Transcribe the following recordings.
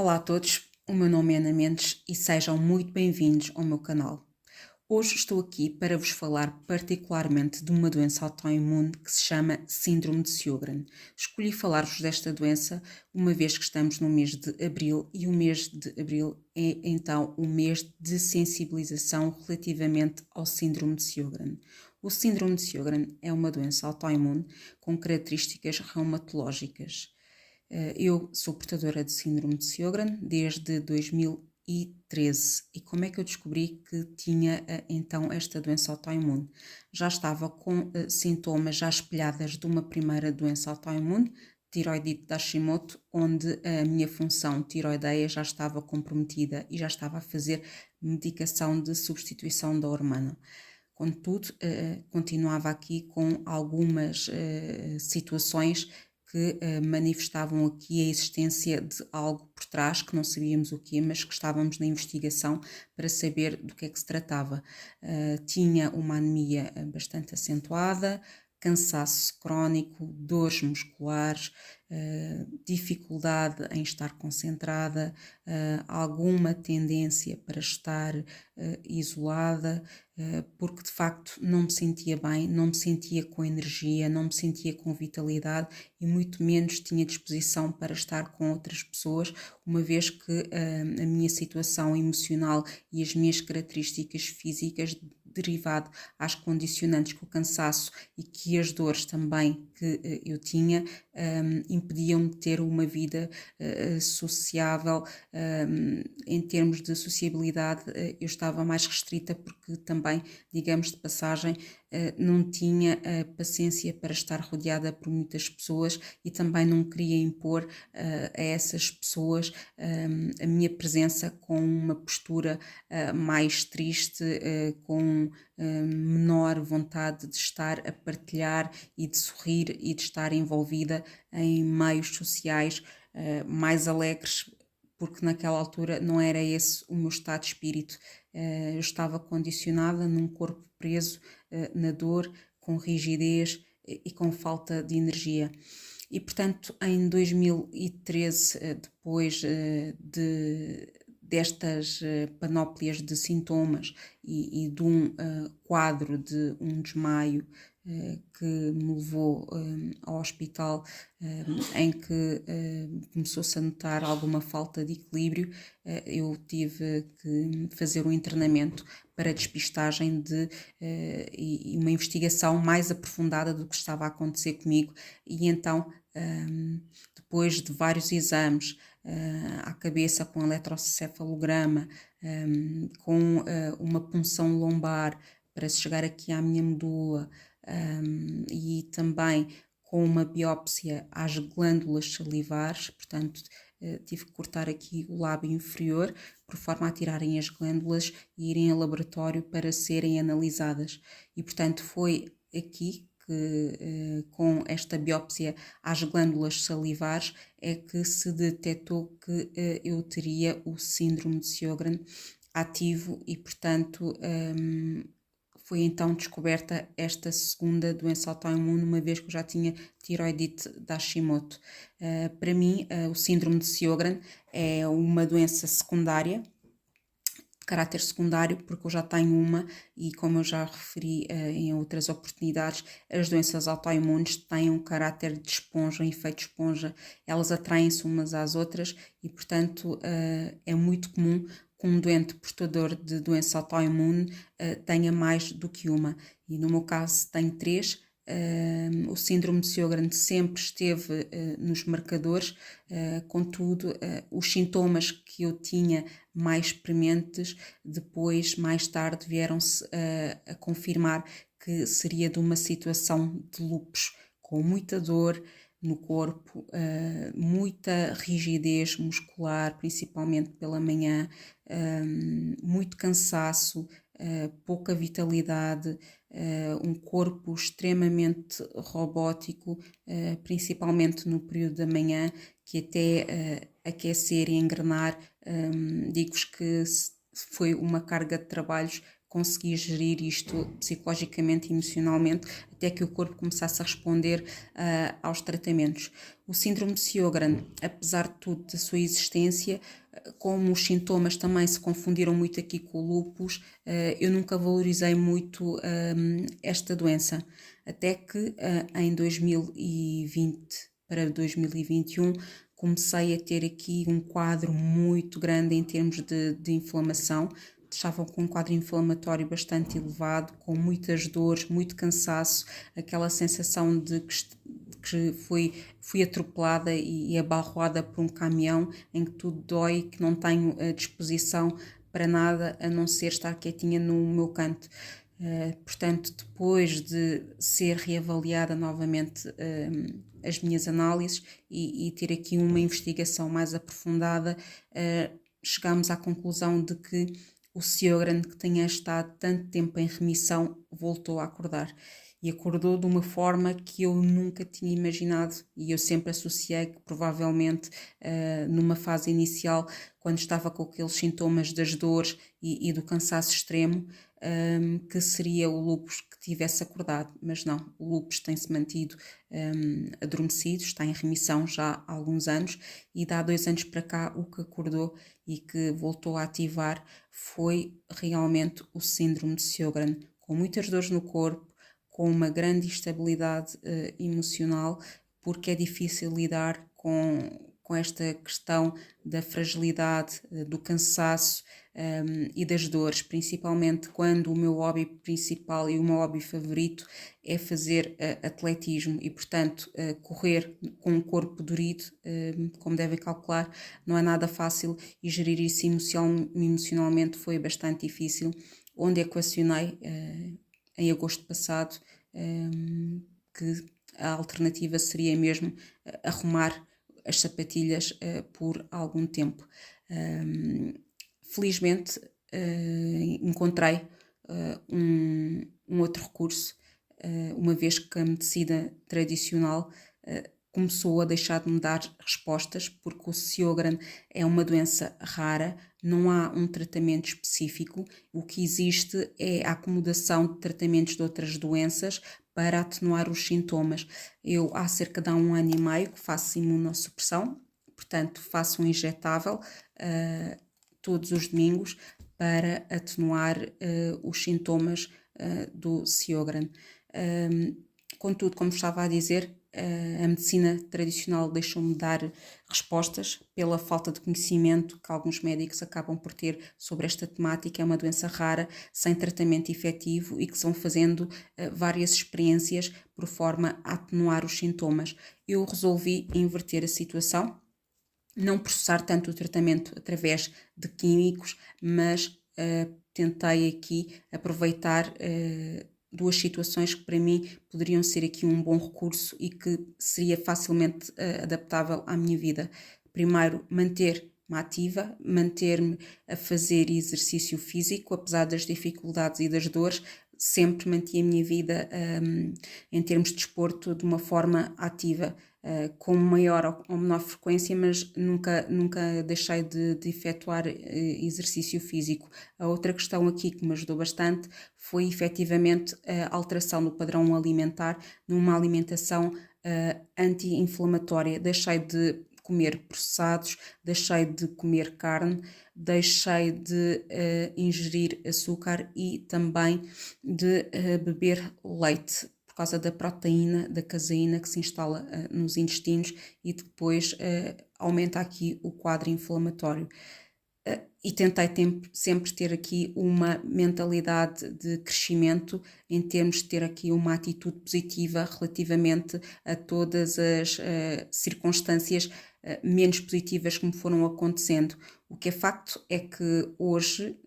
Olá a todos, o meu nome é Ana Mendes e sejam muito bem-vindos ao meu canal. Hoje estou aqui para vos falar particularmente de uma doença autoimune que se chama Síndrome de Sjögren. Escolhi falar-vos desta doença uma vez que estamos no mês de Abril e o mês de Abril é então o mês de sensibilização relativamente ao Síndrome de Sjögren. O Síndrome de Sjögren é uma doença autoimune com características reumatológicas. Eu sou portadora de síndrome de Sjögren desde 2013 e como é que eu descobri que tinha então esta doença autoimune? Já estava com sintomas já espelhadas de uma primeira doença autoimune, tiroidite de Hashimoto, onde a minha função tiroideia já estava comprometida e já estava a fazer medicação de substituição da hormona. Contudo, continuava aqui com algumas situações que manifestavam aqui a existência de algo por trás, que não sabíamos o que, mas que estávamos na investigação para saber do que é que se tratava. Tinha uma anemia bastante acentuada, cansaço crónico, dores musculares, dificuldade em estar concentrada, alguma tendência para estar isolada, porque de facto não me sentia bem, não me sentia com energia, não me sentia com vitalidade e muito menos tinha disposição para estar com outras pessoas, uma vez que a minha situação emocional e as minhas características físicas derivado às condicionantes que o cansaço e que as dores também que eu tinha impediam-me de ter uma vida sociável. Em termos de sociabilidade eu estava mais restrita porque também, digamos de passagem, não tinha paciência para estar rodeada por muitas pessoas e também não queria impor a essas pessoas a minha presença com uma postura mais triste, com menor vontade de estar a partilhar e de sorrir e de estar envolvida em meios sociais mais alegres, porque naquela altura não era esse o meu estado de espírito. Eu estava condicionada num corpo preso na dor, com rigidez e com falta de energia. E, portanto, em 2013, depois destas panóplias de sintomas e de um quadro de um desmaio que me levou ao hospital, em que começou-se a notar alguma falta de equilíbrio, eu tive que fazer um internamento para despistagem e uma investigação mais aprofundada do que estava a acontecer comigo e então, depois de vários exames à cabeça com eletrocefalograma, com uma punção lombar para se chegar aqui à minha medula, e também com uma biópsia às glândulas salivares, portanto tive que cortar aqui o lábio inferior por forma a tirarem as glândulas e irem ao laboratório para serem analisadas. E portanto foi aqui que com esta biópsia às glândulas salivares é que se detectou que eu teria o síndrome de Sjögren ativo e portanto foi então descoberta esta segunda doença autoimune, uma vez que eu já tinha tiroidite de Hashimoto. Para mim, o síndrome de Sjögren é uma doença secundária, de caráter secundário, porque eu já tenho uma e, como eu já referi em outras oportunidades, as doenças autoimunes têm um caráter de esponja, um efeito esponja, elas atraem-se umas às outras e, portanto, é muito comum que um doente portador de doença autoimune tenha mais do que uma. E no meu caso tenho 3. O síndrome de Sjögren sempre esteve nos marcadores, contudo, os sintomas que eu tinha mais prementes, depois, mais tarde, vieram-se a confirmar que seria de uma situação de lúpus, com muita dor no corpo, muita rigidez muscular, principalmente pela manhã, muito cansaço, pouca vitalidade, um corpo extremamente robótico, principalmente no período da manhã, que até aquecer e engrenar, digo-vos que foi uma carga de trabalhos consegui gerir isto psicologicamente e emocionalmente até que o corpo começasse a responder aos tratamentos. O síndrome de Sjögren, apesar de tudo, da sua existência, como os sintomas também se confundiram muito aqui com o lúpus, eu nunca valorizei muito esta doença, até que em 2020 para 2021 comecei a ter aqui um quadro muito grande em termos de inflamação. Estavam com um quadro inflamatório bastante elevado, com muitas dores, muito cansaço, aquela sensação de que fui atropelada e abalroada por um caminhão, em que tudo dói, que não tenho disposição para nada a não ser estar quietinha no meu canto. Portanto, depois de ser reavaliada novamente as minhas análises e ter aqui uma investigação mais aprofundada, chegámos à conclusão de que o Sjögren, que tinha estado tanto tempo em remissão, voltou a acordar. E acordou de uma forma que eu nunca tinha imaginado, e eu sempre associei que provavelmente numa fase inicial, quando estava com aqueles sintomas das dores e do cansaço extremo, que seria o lúpus que tivesse acordado, mas não, o lúpus tem-se mantido adormecido, está em remissão já há alguns anos, e de há 2 anos para cá o que acordou e que voltou a ativar foi realmente o síndrome de Sjögren, com muitas dores no corpo, com uma grande instabilidade emocional, porque é difícil lidar com esta questão da fragilidade, do cansaço e das dores, principalmente quando o meu hobby principal e o meu hobby favorito é fazer atletismo e, portanto, correr com um corpo dorido, como devem calcular, não é nada fácil, e gerir isso emocionalmente foi bastante difícil, onde equacionei em agosto passado que a alternativa seria mesmo arrumar as sapatilhas por algum tempo. Felizmente encontrei um outro recurso, uma vez que a medicina tradicional começou a deixar de me dar respostas, porque o Sjögren é uma doença rara, não há um tratamento específico, o que existe é a acomodação de tratamentos de outras doenças para atenuar os sintomas. Eu há cerca de 1 ano e meio que faço imunossupressão, portanto faço um injetável todos os domingos para atenuar os sintomas do Sjögren. Contudo, como estava a dizer, a medicina tradicional deixou-me dar respostas pela falta de conhecimento que alguns médicos acabam por ter sobre esta temática. É uma doença rara, sem tratamento efetivo, e que vão fazendo várias experiências por forma a atenuar os sintomas. Eu resolvi inverter a situação, não processar tanto o tratamento através de químicos, mas tentei aqui aproveitar 2 situações que para mim poderiam ser aqui um bom recurso e que seria facilmente adaptável à minha vida. Primeiro, manter-me ativa, manter-me a fazer exercício físico, apesar das dificuldades e das dores, sempre mantive a minha vida em termos de desporto de uma forma ativa, com maior ou menor frequência, mas nunca deixei de efetuar exercício físico. A outra questão aqui que me ajudou bastante foi efetivamente a alteração do padrão alimentar, numa alimentação anti-inflamatória. Deixei de comer processados, deixei de comer carne, deixei de ingerir açúcar e também de beber leite, por causa da proteína, da caseína que se instala nos intestinos e depois aumenta aqui o quadro inflamatório. E tentei sempre ter aqui uma mentalidade de crescimento, em termos de ter aqui uma atitude positiva relativamente a todas as circunstâncias menos positivas que me foram acontecendo. O que é facto é que hoje,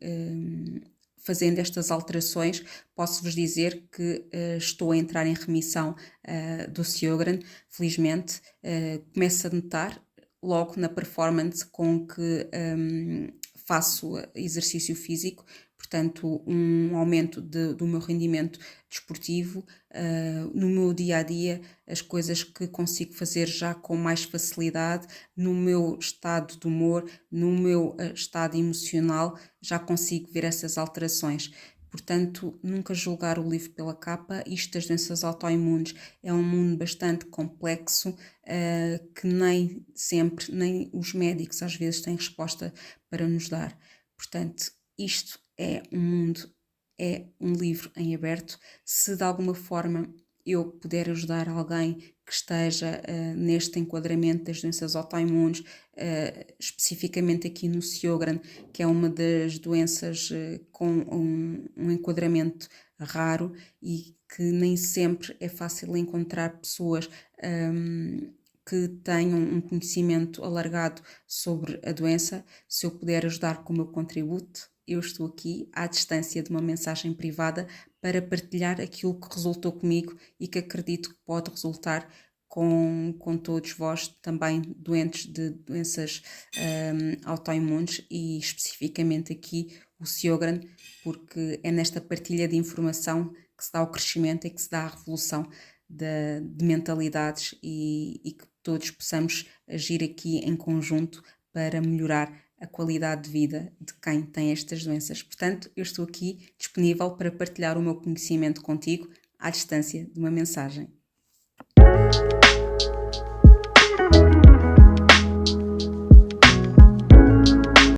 fazendo estas alterações, posso-vos dizer que estou a entrar em remissão do Sjögren, felizmente. Começo a notar logo na performance com que faço exercício físico, portanto um aumento do meu rendimento desportivo, no meu dia-a-dia, as coisas que consigo fazer já com mais facilidade, no meu estado de humor, no meu estado emocional, já consigo ver essas alterações. Portanto, nunca julgar o livro pela capa. Isto das doenças autoimunes é um mundo bastante complexo, que nem sempre, nem os médicos às vezes têm resposta para nos dar. Portanto, isto é um mundo, é um livro em aberto. Se de alguma forma eu puder ajudar alguém que esteja neste enquadramento das doenças autoimunes, especificamente aqui no Sjögren, que é uma das doenças com um enquadramento raro e que nem sempre é fácil encontrar pessoas que tenham um conhecimento alargado sobre a doença. Se eu puder ajudar com o meu contributo, eu estou aqui à distância de uma mensagem privada para partilhar aquilo que resultou comigo e que acredito que pode resultar com todos vós também doentes de doenças autoimunes e especificamente aqui o Sjögren, porque é nesta partilha de informação que se dá o crescimento e que se dá a revolução de mentalidades e que todos possamos agir aqui em conjunto para melhorar a qualidade de vida de quem tem estas doenças. Portanto, eu estou aqui disponível para partilhar o meu conhecimento contigo à distância de uma mensagem.